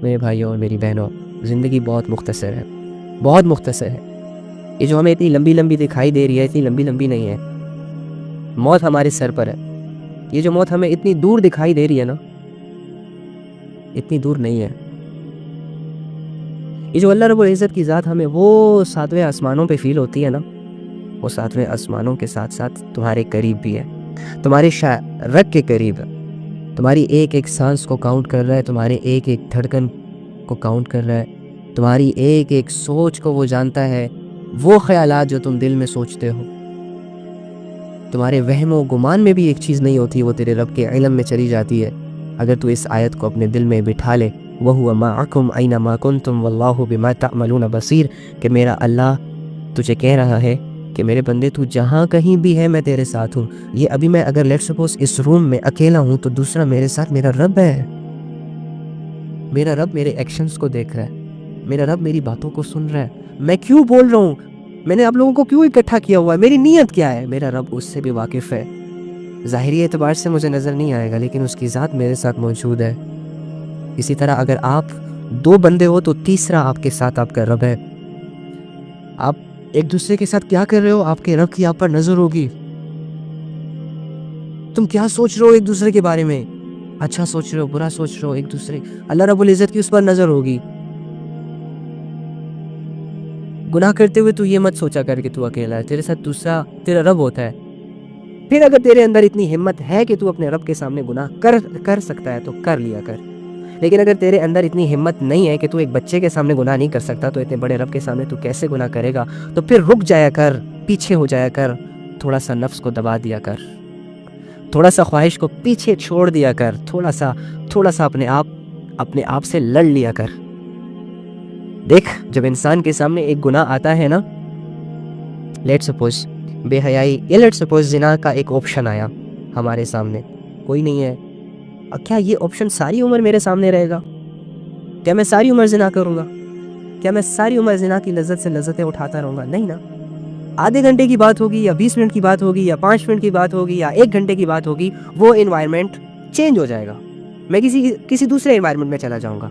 میرے بھائیوں اور میری بہنوں، زندگی بہت مختصر ہے، بہت مختصر ہے۔ یہ جو ہمیں اتنی لمبی لمبی دکھائی دے رہی ہے، اتنی لمبی لمبی نہیں ہے۔ موت ہمارے سر پر ہے۔ یہ جو موت ہمیں اتنی دور دکھائی دے رہی ہے نا، اتنی دور نہیں ہے۔ یہ جو اللہ رب العزت کی ذات ہمیں وہ 7ویں آسمانوں پہ فیل ہوتی ہے نا، وہ 7ویں آسمانوں کے ساتھ ساتھ تمہارے قریب بھی ہے، تمہارے رگ کے قریب ہے، تمہاری ایک ایک سانس کو کاؤنٹ کر رہا ہے، تمہارے ایک ایک دھڑکن کو کاؤنٹ کر رہا ہے، تمہاری ایک ایک سوچ کو وہ جانتا ہے، وہ خیالات جو تم دل میں سوچتے ہو۔ تمہارے وہم و گمان میں بھی ایک چیز نہیں ہوتی، وہ تیرے رب کے علم میں چلی جاتی ہے۔ اگر تو اس آیت کو اپنے دل میں بٹھا لے، وَهُوَ مَعَكُمْ أَيْنَمَا كُنْتُمْ وَاللَّهُ بِمَا تَعْمَلُونَ بَصِيرٌ، کہ میرا اللہ تجھے کہہ رہا ہے کہ میرے بندے تو جہاں کہیں بھی ہے میں تیرے ساتھ ہوں۔ یہ ابھی میں اگر لیٹ سپوز اس روم میں اکیلا ہوں تو دوسرا میرے ساتھ میرا رب ہے۔ میرا رب میرے ایکشنز کو دیکھ رہا ہے، میرا رب میری باتوں کو سن رہا ہے، میں کیوں بول رہا ہوں، میں نے آپ لوگوں کو کیوں اکٹھا کیا ہوا ہے، میری نیت کیا ہے، میرا رب اس سے بھی واقف ہے۔ ظاہری اعتبار سے مجھے نظر نہیں آئے گا، لیکن اس کی ذات میرے ساتھ موجود ہے۔ اسی طرح اگر آپ 2 بندے ہو تو تیسرا آپ کے ساتھ آپ کا رب ہے۔ آپ ایک دوسرے کے ساتھ کیا کر رہے ہو، آپ کے رب کی آپ پر نظر ہوگی۔ تم کیا سوچ رہے ہو ایک دوسرے کے بارے میں، اچھا سوچ رہے ہو، برا سوچ رہے ہو ایک دوسرے، اللہ رب العزت کی اس پر نظر ہوگی۔ گناہ کرتے ہوئے تو یہ مت سوچا کر کہ تو اکیلا ہے، تیرے ساتھ دوسرا تیرا رب ہوتا ہے۔ پھر اگر تیرے اندر اتنی ہمت ہے کہ تو اپنے رب کے سامنے گناہ کر سکتا ہے تو کر لیا کر، لیکن اگر تیرے اندر اتنی ہمت نہیں ہے کہ تو ایک بچے کے سامنے گناہ نہیں کر سکتا تو اتنے بڑے رب کے سامنے تو کیسے گناہ کرے گا؟ تو پھر رک جایا کر، پیچھے ہو جایا کر، تھوڑا سا نفس کو دبا دیا کر، تھوڑا سا خواہش کو پیچھے چھوڑ دیا کر، تھوڑا سا اپنے آپ سے لڑ لیا کر۔ دیکھ، جب انسان کے سامنے ایک گناہ آتا ہے نا، لیٹ سپوز بے حیائی یا لیٹ سپوز زنا کا ایک آپشن آیا ہمارے سامنے، کوئی نہیں ہے، کیا یہ آپشن ساری عمر میرے سامنے رہے گا؟ کیا میں ساری عمر زنا کروں گا؟ کیا میں ساری عمر زنا کی لذت سے لذتیں اٹھاتا رہوں گا؟ نہیں نا۔ آدھے گھنٹے کی بات ہوگی یا 20 منٹ کی بات ہوگی یا 5 منٹ کی بات ہوگی یا 1 گھنٹے کی بات ہوگی، وہ انوائرمنٹ چینج ہو جائے گا، میں کسی دوسرے انوائرمنٹ میں چلا جاؤں گا۔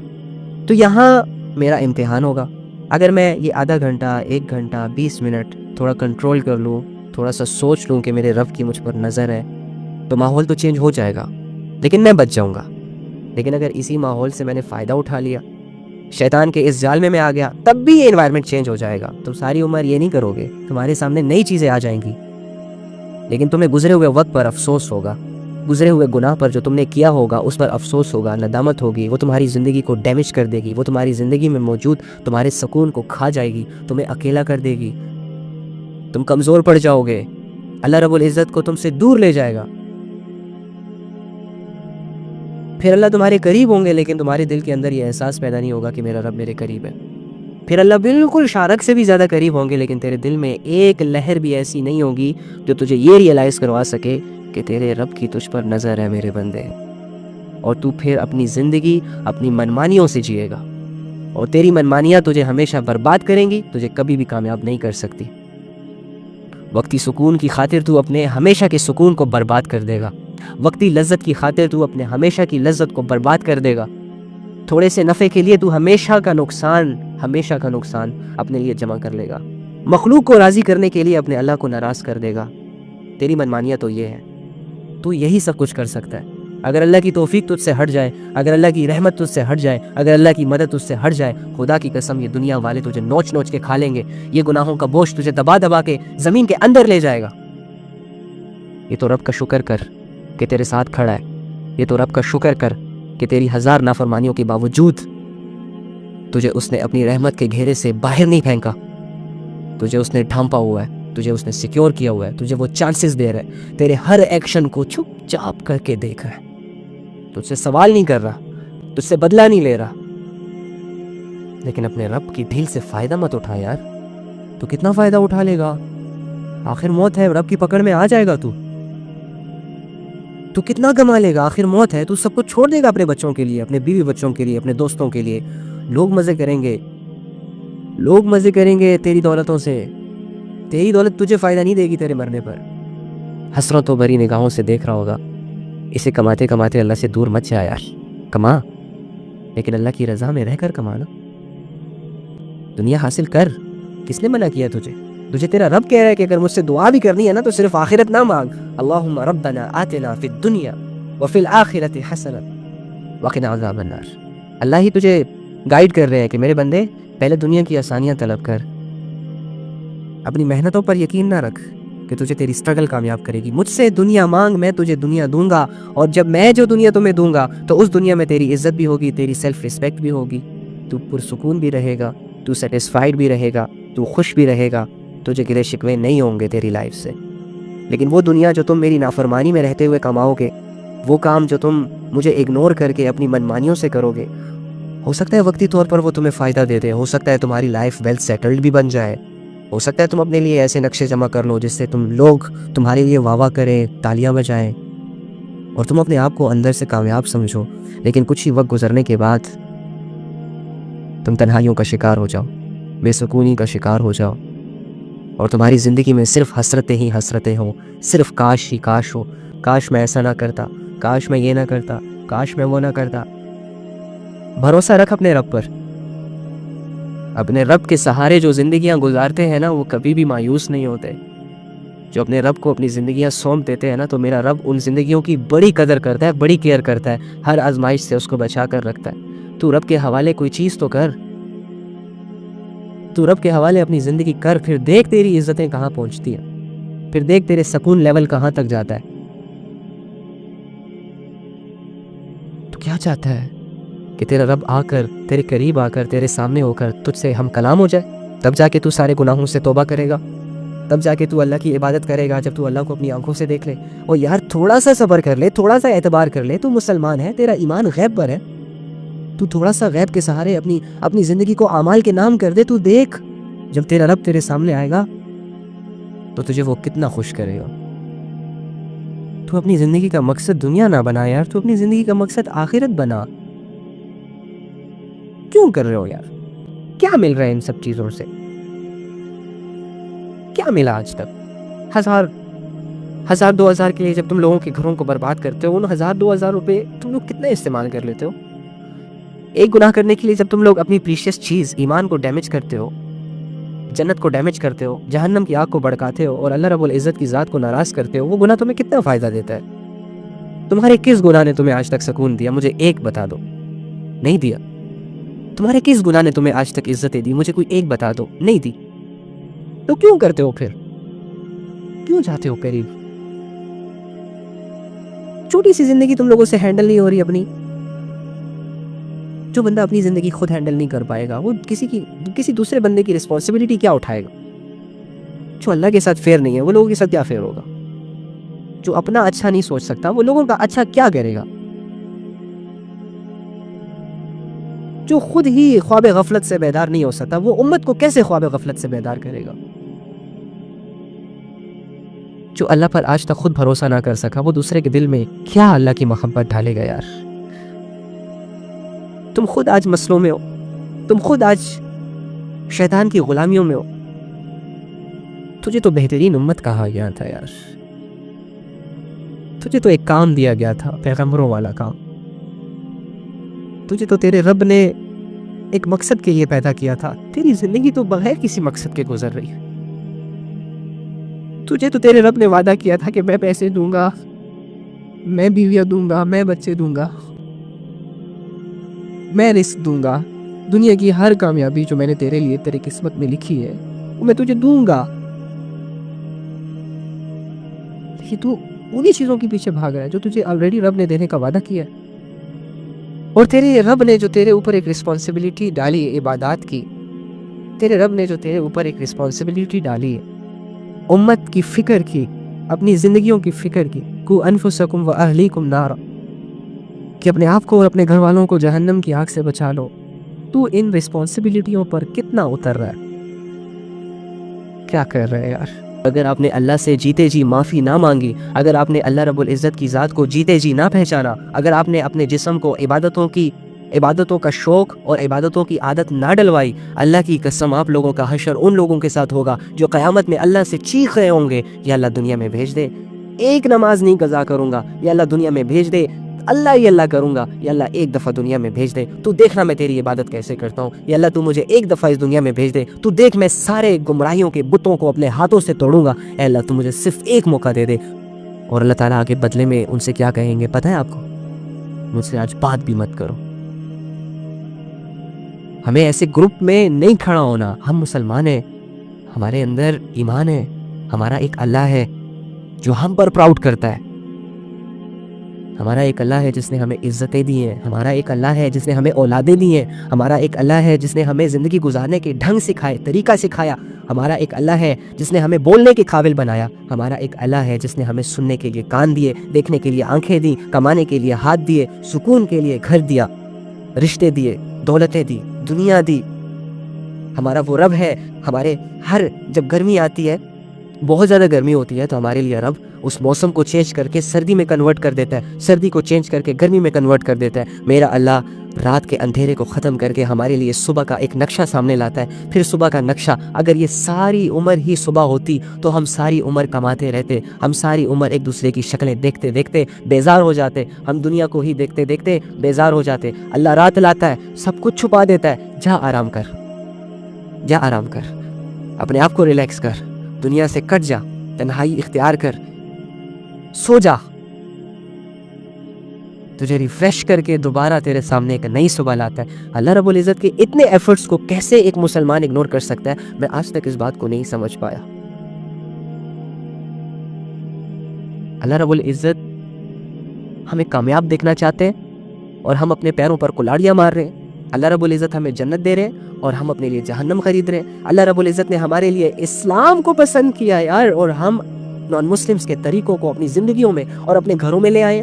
تو یہاں میرا امتحان ہوگا۔ اگر میں یہ آدھا گھنٹہ، 1 گھنٹہ، 20 منٹ تھوڑا کنٹرول کر لوں، تھوڑا سا سوچ لوں کہ میرے رب کی مجھ پر نظر ہے، تو ماحول تو چینج ہو جائے گا، لیکن میں بچ جاؤں گا۔ لیکن اگر اسی ماحول سے میں نے فائدہ اٹھا لیا، شیطان کے اس جال میں آ گیا، تب بھی یہ انوائرمنٹ چینج ہو جائے گا۔ تم ساری عمر یہ نہیں کرو گے، تمہارے سامنے نئی چیزیں آ جائیں گی، لیکن تمہیں گزرے ہوئے وقت پر افسوس ہوگا، گزرے ہوئے گناہ پر جو تم نے کیا ہوگا اس پر افسوس ہوگا، ندامت ہوگی، وہ تمہاری زندگی کو ڈیمیج کر دے گی، وہ تمہاری زندگی میں موجود تمہارے سکون کو کھا جائے گی، تمہیں اکیلا کر دے گی، تم کمزور پڑ جاؤ گے، اللہ رب العزت کو تم سے دور لے جائے گا۔ پھر اللہ تمہارے قریب ہوں گے، لیکن تمہارے دل کے اندر یہ احساس پیدا نہیں ہوگا کہ میرا رب میرے قریب ہے۔ پھر اللہ بالکل شارک سے بھی زیادہ قریب ہوں گے، لیکن تیرے دل میں ایک لہر بھی ایسی نہیں ہوگی جو تجھے یہ ریئلائز کروا سکے کہ تیرے رب کی تجھ پر نظر ہے میرے بندے، اور تو پھر اپنی زندگی اپنی منمانیوں سے جیے گا، اور تیری منمانیاں تجھے ہمیشہ برباد کریں گی، تجھے کبھی بھی کامیاب نہیں کر سکتی۔ وقتی سکون کی خاطر تو اپنے ہمیشہ کے سکون کو برباد کر دے گا، وقتی لذت کی خاطر تو اپنے ہمیشہ کی لذت کو برباد کر دے گا، تھوڑے سے نفع کے لیے تو ہمیشہ کا نقصان اپنے لیے جمع کر لے گا، مخلوق کو راضی کرنے کے لیے اپنے اللہ کو ناراض کر دے گا۔ تیری منمانیاں تو یہ ہے، تو یہی سب کچھ کر سکتا ہے۔ اگر اللہ کی توفیق تجھ سے ہٹ جائے، اگر اللہ کی رحمت تجھ سے ہٹ جائے، اگر اللہ کی مدد تجھ سے ہٹ جائے، خدا کی قسم یہ دنیا والے تجھے نوچ نوچ کے کھا لیں گے، یہ گناہوں کا بوجھ تجھے دبا دبا کے زمین کے اندر لے جائے گا۔ یہ تو رب کا شکر کر کہ تیرے ساتھ کھڑا ہے، یہ تو رب کا شکر کر کہ تیری 1000 نافرمانیوں کے باوجود تجھے اس نے اپنی رحمت کے گھیرے سے باہر نہیں پھینکا، تجھے اس نے ڈھانپا ہوا ہے، تجھے اس نے سیکیور کیا ہوا ہے، تجھے وہ چانسز دے رہا ہے، تیرے ہر ایکشن کو چھپ چاپ کر کے دیکھ رہا ہے، تجھ سے سوال نہیں کر رہا، تجھ سے بدلہ نہیں لے رہا۔ لیکن اپنے رب کی ڈھیل سے فائدہ مت اٹھا یار، تو کتنا فائدہ اٹھا لے گا؟ آخر موت ہے، رب کی پکڑ میں آ جائے گا تو کتنا کما لے گا؟ آخر موت ہے، تو سب کچھ چھوڑ دے گا اپنے بچوں کے لیے، اپنے بیوی بچوں کے لیے، اپنے دوستوں کے لیے۔ لوگ مزے کریں گے تیری دولتوں سے، تیری دولت تجھے فائدہ نہیں دے گی تیرے مرنے پر۔ حسرتوں بھری نگاہوں سے دیکھ رہا ہوگا، اسے کماتے کماتے اللہ سے دور مت جا یار، کما لیکن اللہ کی رضا میں رہ کر کمانا. دنیا حاصل کر. کس نے منع کیا تجھے؟ تجھے تیرا رب کہہ رہا ہے کہ اگر مجھ سے دعا بھی کرنی ہے نا تو صرف آخرت نہ مانگ. اللہم ربنا آتنا فی الدنیا وفی الآخرۃ حسنۃ وقنا عذاب النار. اللہ ہی تجھے گائیڈ کر رہے ہیں کہ میرے بندے پہلے دنیا کی آسانیاں طلب کر. اپنی محنتوں پر یقین نہ رکھ کہ تجھے تیری اسٹرگل کامیاب کرے گی. مجھ سے دنیا مانگ، میں تجھے دنیا دوں گا، اور جب میں جو دنیا تمہیں دوں گا تو اس دنیا میں تیری عزت بھی ہوگی، تیری سیلف رسپیکٹ بھی ہوگی، تو پرسکون بھی رہے گا، تو سیٹسفائیڈ بھی رہے گا، تو خوش بھی رہے گا، تجھے گلے شکوے نہیں ہوں گے تیری لائف سے. لیکن وہ دنیا جو تم میری نافرمانی میں رہتے ہوئے کماؤ گے، وہ کام جو تم مجھے اگنور کر کے اپنی منمانیوں سے کرو گے، ہو سکتا ہے وقتی طور پر وہ تمہیں فائدہ دے دے، ہو سکتا ہے تمہاری لائف ویل سیٹلڈ بھی بن جائے، ہو سکتا ہے تم اپنے لیے ایسے نقشے جمع کر لو جس سے تم لوگ تمہارے لیے واہ واہ کریں، تالیاں بجائیں، اور تم اپنے آپ کو اندر سے کامیاب سمجھو. لیکن کچھ ہی وقت گزرنے کے بعد تم تنہائیوں کا شکار ہو جاؤ، بے سکونی کا شکار ہو جاؤ، اور تمہاری زندگی میں صرف حسرتیں ہی حسرتیں ہوں، صرف کاش ہی کاش ہو. کاش میں ایسا نہ کرتا، کاش میں یہ نہ کرتا، کاش میں وہ نہ کرتا. بھروسہ رکھ اپنے رب پر. اپنے رب کے سہارے جو زندگیاں گزارتے ہیں نا وہ کبھی بھی مایوس نہیں ہوتے. جو اپنے رب کو اپنی زندگیاں سونپ دیتے ہیں نا تو میرا رب ان زندگیوں کی بڑی قدر کرتا ہے، بڑی کیئر کرتا ہے، ہر آزمائش سے اس کو بچا کر رکھتا ہے. تو رب کے حوالے کوئی چیز تو کر، تو رب کے حوالے اپنی زندگی کر، پھر دیکھ تیری عزتیں کہاں پہنچتی ہیں، پھر دیکھ تیرے سکون لیول کہاں تک جاتا ہے. تو کیا چاہتا ہے کہ تیرا رب آ کر تیرے قریب آ کر تیرے سامنے ہو کر تجھ سے ہم کلام ہو جائے؟ تب جا کے تو سارے گناہوں سے توبہ کرے گا، تب جا کے تو اللہ کی عبادت کرے گا، جب تو اللہ کو اپنی آنکھوں سے دیکھ لے. اور یار تھوڑا سا صبر کر لے، تھوڑا سا اعتبار کر لے. تو مسلمان ہے، تیرا ایمان غیب پر ہے، تو تھوڑا سا غیب کے سہارے اپنی زندگی کو اعمال کے نام کر دے. تو دیکھ جب تیرا رب تیرے سامنے آئے گا تو تجھے وہ کتنا خوش کرے گا. تو اپنی زندگی کا مقصد دنیا نہ بنا یار، تو اپنی زندگی کا مقصد آخرت بنا. کیوں کر رہے ہو یار؟ کیا مل رہا ہے ان سب چیزوں سے؟ کیا ملا آج تک؟ 1000-2000 کے لیے جب تم لوگوں کے گھروں کو برباد کرتے ہو، ان 1000-2000 روپے تم لوگ کتنے استعمال کر لیتے ہو؟ ایک گناہ کرنے کے لیے جب تم لوگ اپنی پریشیس چیز ایمان کو ڈیمیج کرتے ہو، جنت کو ڈیمیج کرتے ہو، جہنم کی آگ کو بھڑکاتے ہو، اور اللہ رب العزت کی ذات کو ناراض کرتے ہو، وہ گناہ تمہیں کتنا فائدہ دیتا ہے؟ تمہارے کس گناہ نے تمہیں آج تک سکون دیا؟ مجھے ایک بتا دو. نہیں دیا. تمہارے کس گناہ نے تمہیں آج تک عزتیں دی؟ مجھے کوئی ایک بتا دو. نہیں دی. تو کیوں کرتے ہو پھر؟ کیوں جاتے ہو قریب؟ چھوٹی سی زندگی تم لوگوں سے ہینڈل نہیں ہو رہی اپنی. جو بندہ اپنی زندگی خود ہینڈل نہیں کر پائے گا وہ کسی دوسرے بندے کی رسپانسبلٹی کیا اٹھائے گا؟ جو اللہ کے ساتھ فیئر نہیں ہے وہ لوگوں کے ساتھ کیا فیئر ہوگا؟ جو اپنا اچھا نہیں سوچ سکتا وہ لوگوں کا اچھا کیا کرے گا؟ جو خود ہی خواب غفلت سے بیدار نہیں ہو سکتا وہ امت کو کیسے خواب غفلت سے بیدار کرے گا؟ جو اللہ پر آج تک خود بھروسہ نہ کر سکا وہ دوسرے کے دل میں کیا اللہ کی محبت ڈالے گا یار؟ تم خود آج مسلوں میں ہو، تم خود آج شیطان کی غلامیوں میں ہو. تجھے تو بہترین امت کہا گیا تھا یار، تجھے تو ایک کام دیا گیا تھا، پیغمبروں والا کام. تجھے تو تیرے رب نے ایک مقصد کے لیے پیدا کیا تھا. تیری زندگی تو بغیر کسی مقصد کے گزر رہی ہے. تجھے تو تیرے رب نے وعدہ کیا تھا کہ میں پیسے دوں گا، میں بیویاں دوں گا، میں بچے دوں گا، میں رزق دوں گا، دنیا کی ہر کامیابی جو میں نے تیرے لیے تیری قسمت میں لکھی ہے وہ میں تجھے دوں گا. لیکن تو انہی چیزوں کے پیچھے بھاگ رہا ہے جو تجھے آلریڈی رب نے دینے کا وعدہ کیا ہے. اور تیرے رب نے جو تیرے اوپر ایک رسپانسبلٹی ڈالی عبادات کی، تیرے رب نے جو تیرے اوپر ایک رسپانسبلٹی ڈالی امت کی فکر کی، اپنی زندگیوں کی فکر کی، کو انفسکم و اہلیکم نارا، کہ اپنے آپ کو اور اپنے گھر والوں کو جہنم کی آگ سے بچا لو. تو ان رسپانسبلٹیوں پر کتنا اتر رہا ہے؟ کیا کر رہے ہیں یار؟ اگر آپ نے اللہ سے جیتے جی معافی نہ مانگی، اگر آپ نے اللہ رب العزت کی ذات کو جیتے جی نہ پہچانا، اگر آپ نے اپنے جسم کو عبادتوں کا شوق اور عبادتوں کی عادت نہ ڈلوائی، اللہ کی قسم آپ لوگوں کا حشر ان لوگوں کے ساتھ ہوگا جو قیامت میں اللہ سے چیخ رہے ہوں گے، یا اللہ دنیا میں بھیج دے، ایک نماز نہیں قضا کروں گا، یا اللہ دنیا میں بھیج دے، اللہ ہی اللہ کروں گا، یا اللہ ایک دفعہ دنیا میں بھیج دے، تو دیکھنا میں تیری عبادت کیسے کرتا ہوں، یا اللہ تو مجھے ایک دفعہ اس دنیا میں بھیج دے، تو دیکھ میں سارے گمراہیوں کے بتوں کو اپنے ہاتھوں سے توڑوں گا، اے اللہ تو مجھے صرف ایک موقع دے دے۔ اور اللہ تعالیٰ آگے بدلے میں ان سے کیا کہیں گے پتہ ہے آپ کو؟ مجھ سے آج بات بھی مت کرو۔ ہمیں ایسے گروپ میں نہیں کھڑا ہونا، ہم مسلمان ہیں، ہمارے اندر ایمان ہے، ہمارا ایک اللہ ہے جو ہم پر پراؤڈ کرتا ہے، ہمارا ایک اللہ ہے جس نے ہمیں عزتیں دی ہیں، ہمارا ایک اللہ ہے جس نے ہمیں اولادیں دی ہیں، ہمارا ایک اللہ ہے جس نے ہمیں زندگی گزارنے کے ڈھنگ سکھائے، طریقہ سکھایا، ہمارا ایک اللہ ہے جس نے ہمیں بولنے کے قابل بنایا، ہمارا ایک اللہ ہے جس نے ہمیں سننے کے لیے کان دیے، دیکھنے کے لیے آنکھیں دی، کمانے کے لیے ہاتھ دیے، سکون کے لیے گھر دیا، رشتے دیے، دولتیں دی، دنیا دی۔ ہمارا وہ رب ہے، ہمارے جب گرمی آتی ہے، بہت زیادہ گرمی ہوتی ہے، تو ہمارے لیے رب اس موسم کو چینج کر کے سردی میں کنورٹ کر دیتا ہے، سردی کو چینج کر کے گرمی میں کنورٹ کر دیتا ہے۔ میرا اللہ رات کے اندھیرے کو ختم کر کے ہمارے لیے صبح کا ایک نقشہ سامنے لاتا ہے، پھر صبح کا نقشہ، اگر یہ ساری عمر ہی صبح ہوتی تو ہم ساری عمر کماتے رہتے، ہم ساری عمر ایک دوسرے کی شکلیں دیکھتے دیکھتے بیزار ہو جاتے، ہم دنیا کو ہی دیکھتے دیکھتے بیزار ہو جاتے۔ اللہ رات لاتا ہے، سب کچھ چھپا دیتا ہے، جا آرام کر، جا آرام کر، اپنے آپ کو ریلیکس کر، دنیا سے کٹ جا، تنہائی اختیار کر، سو جا، تجھے ریفریش کر کے دوبارہ تیرے سامنے ایک نئی صبح لاتا ہے۔ اللہ رب العزت کے اتنے ایفرٹس کو کیسے ایک مسلمان اگنور کر سکتا ہے، میں آج تک اس بات کو نہیں سمجھ پایا۔ اللہ رب العزت ہمیں کامیاب دیکھنا چاہتے ہیں اور ہم اپنے پیروں پر کلاڑیاں مار رہے ہیں۔ اللہ رب العزت ہمیں جنت دے رہے ہیں اور ہم اپنے لیے جہنم خرید رہے ہیں۔ اللہ رب العزت نے ہمارے لیے اسلام کو پسند کیا یار، اور ہم نان مسلمز کے طریقوں کو اپنی زندگیوں میں اور اپنے گھروں میں لے آئے۔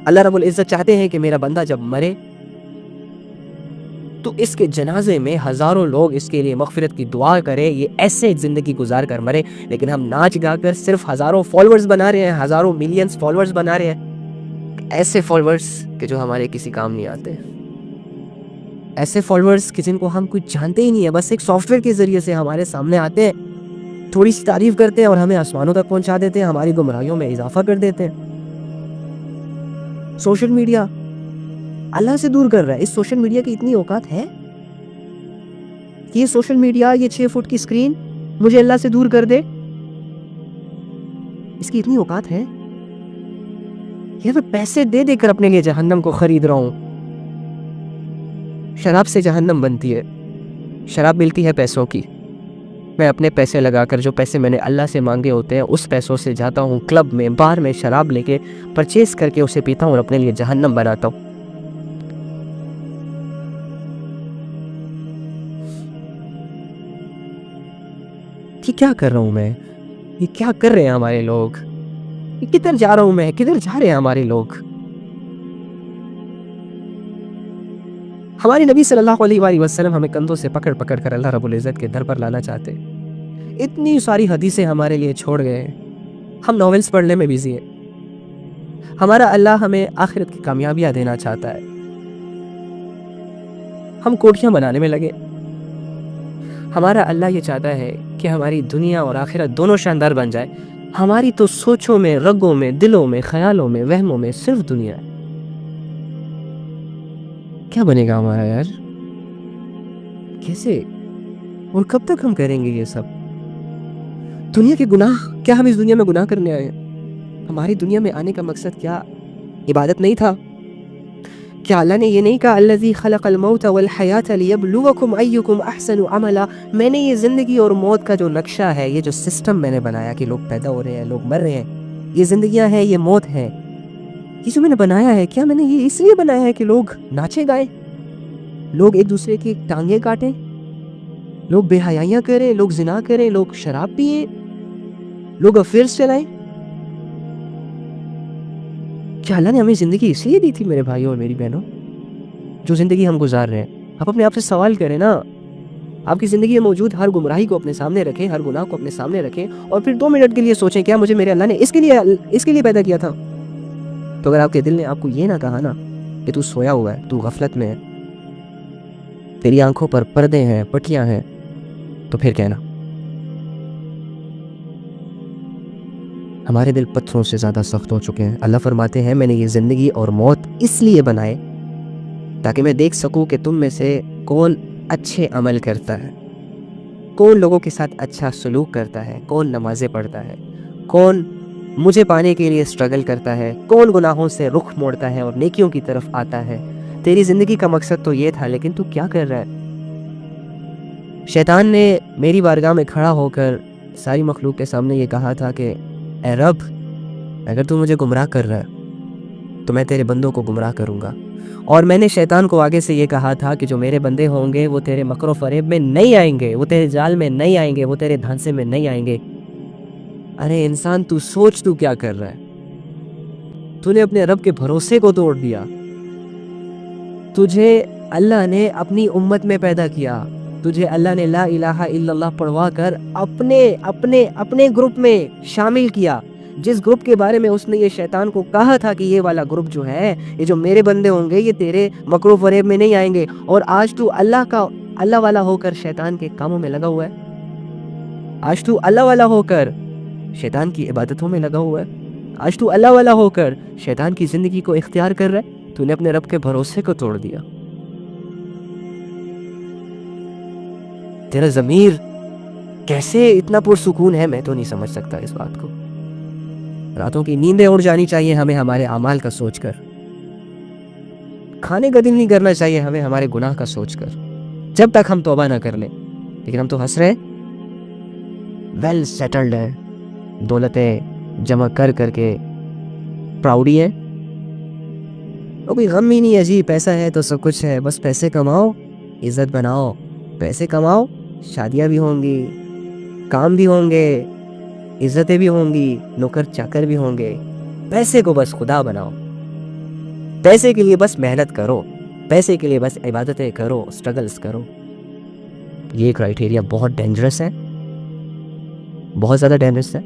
اللہ رب العزت چاہتے ہیں کہ میرا بندہ جب مرے تو اس کے جنازے میں ہزاروں لوگ اس کے لیے مغفرت کی دعا کرے، یہ ایسے زندگی گزار کر مرے، لیکن ہم ناچ گا کر صرف ہزاروں فالورز بنا رہے ہیں، ہزاروں ملینز فالورز بنا رہے ہیں، ایسے فالورز کہ جو ہمارے کسی کام نہیں آتے، ایسے فالورز کہ جن کو ہم کچھ جانتے ہی نہیں ہیں، بس ایک سافٹ ویئر کے ذریعے سے ہمارے سامنے آتے ہیں، تھوڑی سی تعریف کرتے ہیں اور ہمیں آسمانوں تک پہنچا دیتے ہیں، ہماری گمراہیوں میں اضافہ کر دیتے ہیں۔ سوشل میڈیا اللہ سے دور کر رہا ہے۔ اس سوشل میڈیا کی اتنی اوقات ہے کہ یہ سوشل میڈیا، یہ 6 فٹ کی اسکرین مجھے اللہ سے دور کر دے، اس کی اتنی اوقات ہے؟ یہ میں پیسے دے دے کر اپنے لیے جہنم کو خرید رہا ہوں۔ شراب سے جہنم بنتی ہے، شراب ملتی ہے پیسوں کی، میں اپنے پیسے لگا کر، جو پیسے میں نے اللہ سے مانگے ہوتے ہیں، اس پیسوں سے جاتا ہوں کلب میں، بار میں شراب لے کے پرچیز کر کے اسے پیتا ہوں اور اپنے لیے جہنم بناتا ہوں۔ یہ کیا کر رہا ہوں میں؟ یہ کیا کر رہے ہیں ہمارے لوگ؟ یہ کدھر جا رہا ہوں میں؟ کدھر جا رہے ہیں ہمارے لوگ؟ ہمارے نبی صلی اللہ علیہ وآلہ وسلم ہمیں کندھوں سے پکڑ پکڑ کر اللہ رب العزت کے در پر لانا چاہتے ہیں۔ اتنی ساری حدیثیں ہمارے لیے چھوڑ گئے ہیں، ہم ناولز پڑھنے میں بزی ہیں۔ ہمارا اللہ ہمیں آخرت کی کامیابیاں دینا چاہتا ہے، ہم کوٹھیاں بنانے میں لگے۔ ہمارا اللہ یہ چاہتا ہے کہ ہماری دنیا اور آخرت دونوں شاندار بن جائے، ہماری تو سوچوں میں، رگوں میں، دلوں میں، خیالوں میں، وہموں میں صرف دنیا ہے۔ کیا بنے گا ہمارا یار؟ کیسے اور کب تک ہم کریں گے یہ سب؟ دنیا کے گناہ، کیا ہم اس دنیا میں گناہ کرنے آئے ہیں؟ ہماری دنیا میں آنے کا مقصد کیا عبادت نہیں تھا؟ کیا اللہ نے یہ نہیں کہا الذی خلق الموت والحیات لیبلوکم ایکم احسن عملا؟ میں نے یہ زندگی اور موت کا جو نقشہ ہے، یہ جو سسٹم میں نے بنایا کہ لوگ پیدا ہو رہے ہیں، لوگ مر رہے ہیں، یہ زندگیاں ہیں، یہ موت ہے، یہ جو میں نے بنایا ہے، کیا میں نے یہ اس لیے بنایا ہے کہ لوگ ناچے گائیں، لوگ ایک دوسرے کی ٹانگیں کاٹیں، لوگ بے حیائیاں کریں، لوگ زنا کریں، لوگ شراب پئیں، لوگ افیئرز چلائیں؟ کیا اللہ نے ہمیں زندگی اس لیے دی تھی میرے بھائیوں اور میری بہنوں؟ جو زندگی ہم گزار رہے ہیں، آپ اپنے آپ سے سوال کریں نا، آپ کی زندگی میں موجود ہر گمراہی کو اپنے سامنے رکھیں، ہر گناہ کو اپنے سامنے رکھیں، اور پھر 2 منٹ کے لیے سوچیں کیا مجھے میرے اللہ نے اس کے لیے پیدا کیا تھا؟ تو اگر آپ کے دل نے آپ کو یہ نہ کہا نا کہ تو سویا ہوا ہے، تو غفلت میں ہے، تیری آنکھوں پر پردے ہیں، پٹیاں ہیں، تو پھر کہنا ہمارے دل پتھروں سے زیادہ سخت ہو چکے ہیں۔ اللہ فرماتے ہیں میں نے یہ زندگی اور موت اس لیے بنائے تاکہ میں دیکھ سکوں کہ تم میں سے کون اچھے عمل کرتا ہے، کون لوگوں کے ساتھ اچھا سلوک کرتا ہے، کون نمازیں پڑھتا ہے، کون مجھے پانے کے لیے اسٹرگل کرتا ہے، کون گناہوں سے رخ موڑتا ہے اور نیکیوں کی طرف آتا ہے۔ تیری زندگی کا مقصد تو یہ تھا، لیکن تو کیا کر رہا ہے؟ شیطان نے میری بارگاہ میں کھڑا ہو کر ساری مخلوق کے سامنے یہ کہا تھا کہ اے رب، اگر تو مجھے گمراہ کر رہا ہے تو میں تیرے بندوں کو گمراہ کروں گا۔ اور میں نے شیطان کو آگے سے یہ کہا تھا کہ جو میرے بندے ہوں گے وہ تیرے مکر و فریب میں نہیں آئیں گے، وہ تیرے جال میں نہیں آئیں گے، وہ تیرے دھانسے میں نہیں آئیں گے۔ ارے انسان تو سوچ تو کیا کر رہا ہے؟ تو نے اپنے رب کے بھروسے کو توڑ دیا۔ تجھے اللہ نے اپنی امت میں پیدا کیا، تجھے اللہ نے لا الہ الا اللہ پڑھوا کر اپنے گروپ میں شامل کیا، جس گروپ کے بارے میں اس نے یہ شیطان کو کہا تھا کہ یہ والا گروپ جو ہے، یہ جو میرے بندے ہوں گے یہ تیرے مکر و فریب میں نہیں آئیں گے، اور آج تو اللہ والا ہو کر شیطان کے کاموں میں لگا ہوا ہے۔ آج تو اللہ والا ہو کر شیطان کی عبادتوں میں لگا ہوا ہے، آج تو اللہ والا ہو کر شیطان کی زندگی کو اختیار کر رہا ہے۔ تو نے اپنے رب کے بھروسے کو توڑ دیا۔ تیرا ضمیر کیسے اتنا پرسکون ہے، میں تو نہیں سمجھ سکتا اس بات کو۔ راتوں کی نیندیں اڑ جانی چاہیے ہمیں ہمارے اعمال کا سوچ کر، کھانے کا دل نہیں کرنا چاہیے ہمیں ہمارے گناہ کا سوچ کر، جب تک ہم توبہ نہ کر لیں۔ لیکن ہم تو ہنس رہے ویل سیٹلڈ ہیں، دولتیں جمع کر کے پراؤڈی ہیں، اور کوئی غم ہی نہیں ہے، جی پیسہ ہے تو سب کچھ ہے، بس پیسے کماؤ، عزت بناؤ، پیسے کماؤ، شادیاں بھی ہوں گی، کام بھی ہوں گے، عزتیں بھی ہوں گی، نوکر چاکر بھی ہوں گے، پیسے کو بس خدا بناؤ، پیسے کے لیے بس محنت کرو، پیسے کے لیے بس عبادتیں کرو، سٹرگلز کرو۔ یہ کرائٹیریا بہت ڈینجرس ہے، بہت زیادہ ڈینجرس ہے۔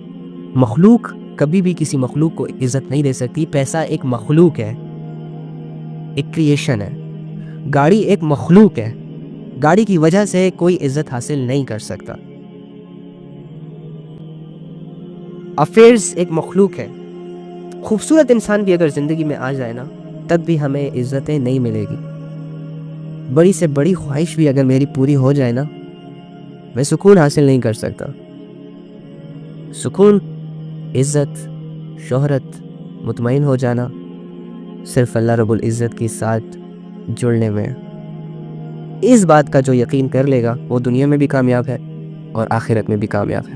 مخلوق کبھی بھی کسی مخلوق کو عزت نہیں دے سکتی۔ پیسہ ایک مخلوق ہے، ایک کریشن ہے۔ گاڑی ایک مخلوق ہے، گاڑی کی وجہ سے کوئی عزت حاصل نہیں کر سکتا۔ افیئرز ایک مخلوق ہے۔ خوبصورت انسان بھی اگر زندگی میں آ جائے نا، تب بھی ہمیں عزتیں نہیں ملے گی۔ بڑی سے بڑی خواہش بھی اگر میری پوری ہو جائے نا، میں سکون حاصل نہیں کر سکتا۔ سکون، عزت، شہرت، مطمئن ہو جانا صرف اللہ رب العزت کے ساتھ جڑنے میں۔ اس بات کا جو یقین کر لے گا وہ دنیا میں بھی کامیاب ہے اور آخرت میں بھی کامیاب ہے۔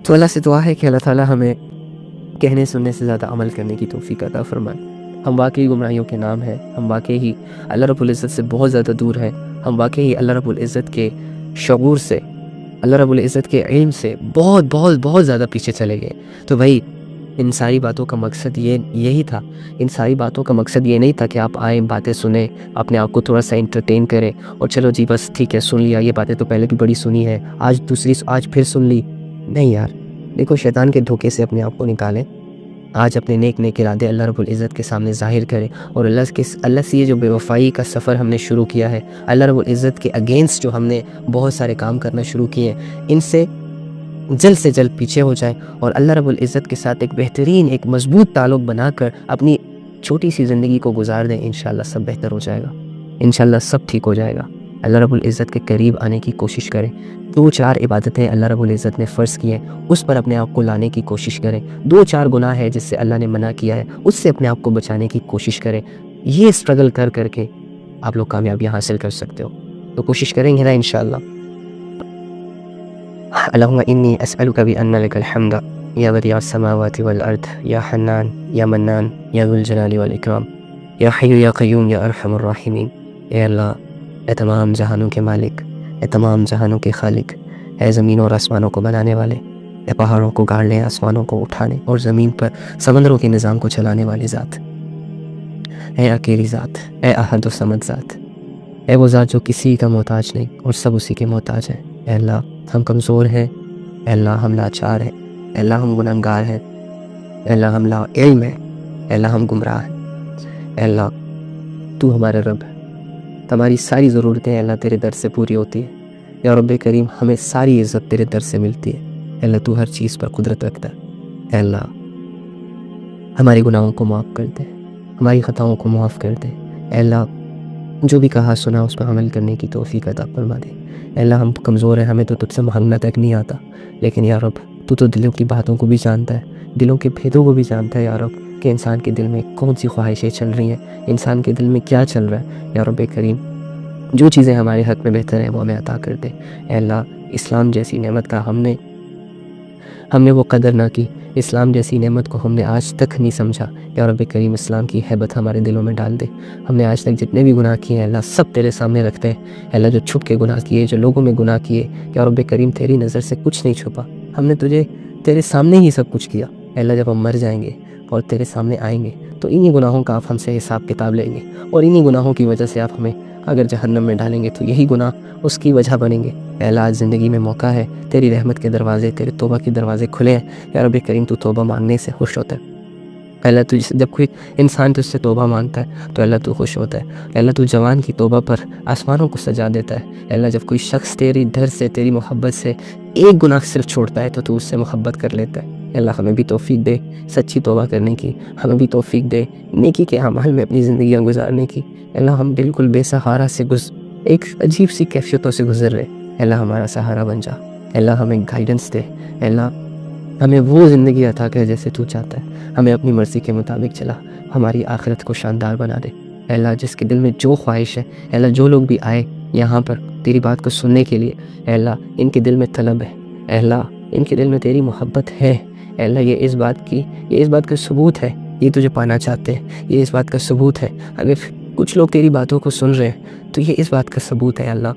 تو اللہ سے دعا ہے کہ اللہ تعالیٰ ہمیں کہنے سننے سے زیادہ عمل کرنے کی توفیق عطا فرمائے۔ ہم واقعی گمراہیوں کے نام ہیں، ہم واقعی اللہ رب العزت سے بہت زیادہ دور ہیں، ہم واقعی اللہ رب العزت کے شعور سے، اللہ رب العزت کے علم سے بہت بہت بہت زیادہ پیچھے چلے گئے۔ تو بھائی ان ساری باتوں کا مقصد یہی تھا، ان ساری باتوں کا مقصد یہ نہیں تھا کہ آپ آئیں، باتیں سنیں، اپنے آپ کو تھوڑا سا انٹرٹین کریں اور چلو جی بس ٹھیک ہے سن لیا، یہ باتیں تو پہلے بھی بڑی سنی ہے، آج پھر سن لی۔ نہیں یار، دیکھو شیطان کے دھوکے سے اپنے آپ کو نکالیں، آج اپنے نیک ارادے اللہ رب العزت کے سامنے ظاہر کریں، اور اللہ سے یہ جو بے وفائی کا سفر ہم نے شروع کیا ہے، اللہ رب العزت کے اگینسٹ جو ہم نے بہت سارے کام کرنا شروع کیے ہیں، ان سے جلد پیچھے ہو جائیں اور اللہ رب العزت کے ساتھ ایک بہترین، ایک مضبوط تعلق بنا کر اپنی چھوٹی سی زندگی کو گزار دیں۔ انشاءاللہ سب بہتر ہو جائے گا، انشاءاللہ سب ٹھیک ہو جائے گا۔ اللہ رب العزت کے قریب آنے کی کوشش کریں، 2-4 عبادتیں اللہ رب العزت نے فرض کی ہیں، اس پر اپنے آپ کو لانے کی کوشش کریں۔ 2-4 گناہ ہے جس سے اللہ نے منع کیا ہے، اس سے اپنے آپ کو بچانے کی کوشش کریں۔ یہ اسٹرگل کر کے آپ لوگ کامیابیاں حاصل کر سکتے ہو، تو کوشش کریں گے نا انشاءاللہ۔ اللہم انی اسألک بأن لک الحمد یا بدیع السماوات والارض یا حنان یا منان یا ذو الجلال والاکرام یا حی یا قیوم یا ارحم الراحمین۔ اے اللہ، اے تمام جہانوں کے مالک، اے تمام جہانوں کے خالق، اے زمین اور آسمانوں کو بنانے والے، اے پہاڑوں کو گاڑنے، آسمانوں کو اٹھانے اور زمین پر سمندروں کے نظام کو چلانے والی ذات، اے اکیلی ذات، اے احد و صمد ذات، اے وہ ذات جو کسی کا محتاج نہیں اور سب اسی کے محتاج ہیں۔ اے اللہ، ہم کمزور ہیں، اے اللہ ہم لاچار ہیں، اے اللہ ہم گنہگار ہیں، اے اللہ ہم لا علم ہیں، اے اللہ ہم گمراہ ہیں۔ اے اللہ تو ہمارا رب ہے، ہماری ساری ضرورتیں اے اللہ تیرے در سے پوری ہوتی ہیں۔ یا رب کریم، ہمیں ساری عزت تیرے در سے ملتی ہے۔ اللہ تو ہر چیز پر قدرت رکھتا ہے۔ اے اللہ ہمارے گناہوں کو معاف کر دے، ہماری خطاؤں کو معاف کر دے۔ اے اللہ جو بھی کہا سنا اس پر عمل کرنے کی توفیق عطا فرما دے۔ اے اللہ ہم کمزور ہیں، ہمیں تو تجھ سے مانگنا تک نہیں آتا، لیکن یا رب تو دلوں کی باتوں کو بھی جانتا ہے، دلوں کے بھیدوں کو بھی جانتا ہے یا رب، کہ انسان کے دل میں کون سی خواہشیں چل رہی ہیں، انسان کے دل میں کیا چل رہا ہے۔ یا رب کریم جو چیزیں ہمارے حق میں بہتر ہیں وہ ہمیں عطا کر دے۔ اے اللہ اسلام جیسی نعمت کا ہم نے وہ قدر نہ کی، اسلام جیسی نعمت کو ہم نے آج تک نہیں سمجھا۔ یا رب کریم اسلام کی ہیبت ہمارے دلوں میں ڈال دے۔ ہم نے آج تک جتنے بھی گناہ کیے ہیں اللہ سب تیرے سامنے رکھتے ہیں۔ اے اللہ جو چھپ کے گناہ کیے، جو لوگوں میں گناہ کیے، یا رب کریم تیری نظر سے کچھ نہیں چھپا، ہم نے تیرے سامنے ہی سب کچھ کیا۔ اے اللہ جب ہم مر جائیں گے اور تیرے سامنے آئیں گے تو انہی گناہوں کا آپ ہم سے حساب کتاب لیں گے، اور انہی گناہوں کی وجہ سے آپ ہمیں اگر جہنم میں ڈالیں گے تو یہی گناہ اس کی وجہ بنیں گے۔ اے اللہ آج زندگی میں موقع ہے، تیری رحمت کے دروازے، تیرے توبہ کے دروازے کھلے ہیں۔ یا رب کریم تو توبہ مانگنے سے خوش ہوتا ہے۔ اے اللہ جب کوئی انسان تجھ سے توبہ مانگتا ہے تو اللہ تو خوش ہوتا ہے۔ اے اللہ تو جوان کی توبہ پر آسمانوں کو سجا دیتا ہے۔ اے اللہ جب کوئی شخص تیری ڈر سے، تیری محبت سے ایک گناہ صرف چھوڑتا ہے تو اس سے محبت کر لیتا ہے۔ اے اللہ ہمیں بھی توفیق دے سچی توبہ کرنے کی، ہمیں بھی توفیق دے نیکی کے اعمال میں اپنی زندگیاں گزارنے کی۔ اے اللہ ہم بالکل بے سہارا سے ایک عجیب سی کیفیتوں سے گزر رہے، اے اللہ ہمارا سہارا بن جا۔ اے اللہ ہمیں گائیڈنس دے، اے اللہ ہمیں وہ زندگی عطا کر جیسے تو چاہتا ہے، ہمیں اپنی مرضی کے مطابق چلا، ہماری آخرت کو شاندار بنا دے۔ اے اللہ جس کے دل میں جو خواہش ہے، اے اللہ جو لوگ بھی آئے یہاں پر تیری بات کو سننے کے لیے، اے اللہ ان کے دل میں طلب ہے، اے اللہ ان کے دل میں تیری محبت ہے۔ اے اللہ یہ اس بات کا ثبوت ہے، یہ تجھے پانا چاہتے ہیں، یہ اس بات کا ثبوت ہے۔ اگر کچھ لوگ تیری باتوں کو سن رہے ہیں تو یہ اس بات کا ثبوت ہے اللہ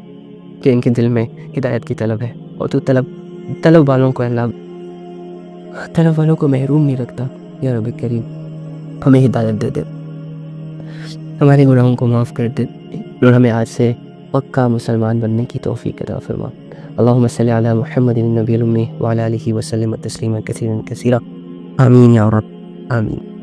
کہ ان کے دل میں ہدایت کی طلب ہے، اور تو طلب والوں کو اللہ طلب والوں کو محروم نہیں رکھتا۔ یا رب کریم ہمیں ہدایت دے دے، ہمارے گناہوں کو معاف کر دے، اور ہمیں آج سے پکا مسلمان بننے کی توفیق عطا فرما۔ اللہم صلی علی محمد النبی الامی وعلی آلہ وسلم تسلیما کثیرا کثیرا، آمین یا رب آمین۔